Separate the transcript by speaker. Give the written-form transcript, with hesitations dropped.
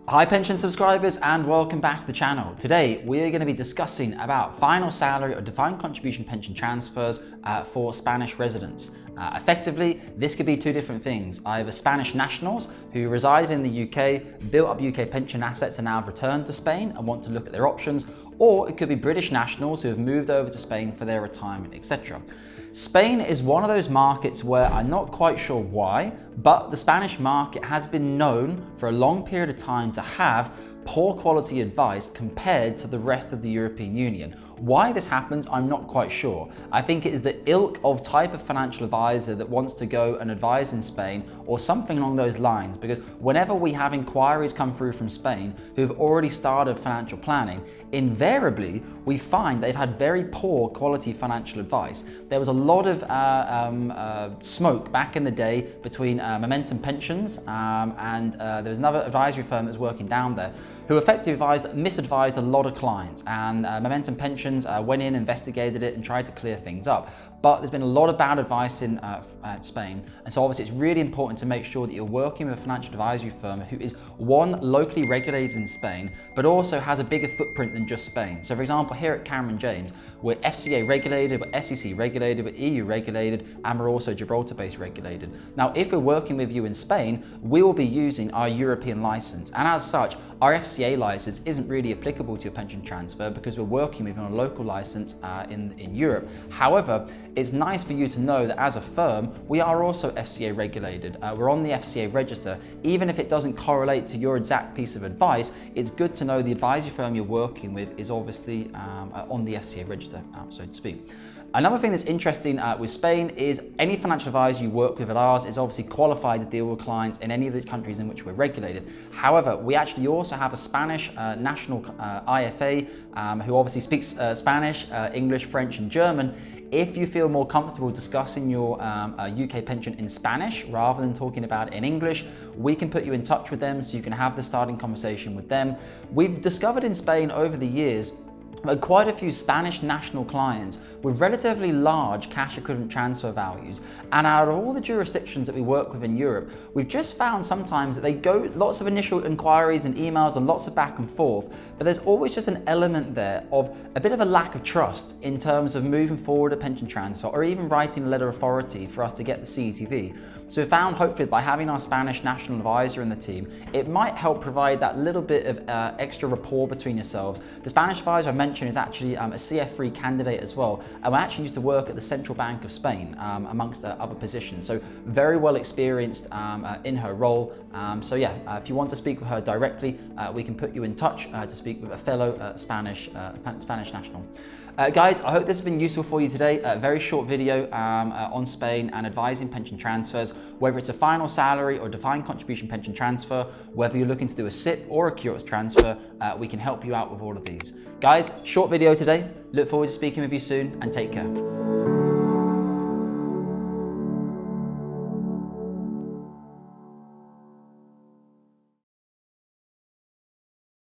Speaker 1: Hi pension subscribers and welcome back to the channel. Today we are going to be discussing about final salary or defined contribution pension transfers for Spanish residents. Effectively, this could be two different things. Either Spanish nationals who resided in the UK, built up UK pension assets and now have returned to Spain and want to look at their options, or it could be British nationals who have moved over to Spain for their retirement, etc. Spain is one of those markets where I'm not quite sure why, but the Spanish market has been known for a long period of time to have poor quality advice compared to the rest of the European Union. Why this happens, I'm not quite sure. I think it is the ilk of type of financial advisor that wants to go and advise in Spain or something along those lines, because whenever we have inquiries come through from Spain who have already started financial planning, invariably we find they've had very poor quality financial advice. There was a lot of smoke back in the day between Momentum Pensions and there was another advisory firm that was working down there who effectively misadvised a lot of clients, and Momentum Pensions went in, investigated it and tried to clear things up. But there's been a lot of bad advice in Spain, and so obviously it's really important to make sure that you're working with a financial advisory firm who is one, locally regulated in Spain, but also has a bigger footprint than just Spain. So for example, here at Cameron James, we're FCA regulated, we're SEC regulated, we're EU regulated, and we're also Gibraltar-based regulated. Now, if we're working with you in Spain, we will be using our European license, and as such, our FCA license isn't really applicable to your pension transfer because we're working with on a local license in Europe. However, it's nice for you to know that as a firm, we are also FCA regulated. We're on the FCA register. Even if it doesn't correlate to your exact piece of advice, it's good to know the advisory firm you're working with is obviously on the FCA register, so to speak. Another thing that's interesting with Spain is any financial advisor you work with at ours is obviously qualified to deal with clients in any of the countries in which we're regulated. However, we actually also have a Spanish national IFA who obviously speaks Spanish, English, French and German. If you feel more comfortable discussing your UK pension in Spanish rather than talking about it in English, we can put you in touch with them so you can have the starting conversation with them. We've discovered in Spain over the years quite a few Spanish national clients with relatively large cash equivalent transfer values, and out of all the jurisdictions that we work with in Europe, we've just found sometimes that they go lots of initial inquiries and emails and lots of back and forth, but there's always just an element there of a bit of a lack of trust in terms of moving forward a pension transfer or even writing a letter of authority for us to get the CETV. So we found hopefully by having our Spanish national advisor in the team, it might help provide that little bit of extra rapport between yourselves. The Spanish advisor I mentioned is actually a CF3 candidate as well, and we actually used to work at the Central Bank of Spain amongst other positions, so very well experienced in her role. So yeah, if you want to speak with her directly, we can put you in touch to speak with a fellow Spanish national. Guys, I hope this has been useful for you today. A very short video on Spain and advising pension transfers, whether it's a final salary or defined contribution pension transfer, whether you're looking to do a SIP or a curious transfer, we can help you out with all of these. Guys, short video today. Look forward to speaking with you soon and take care.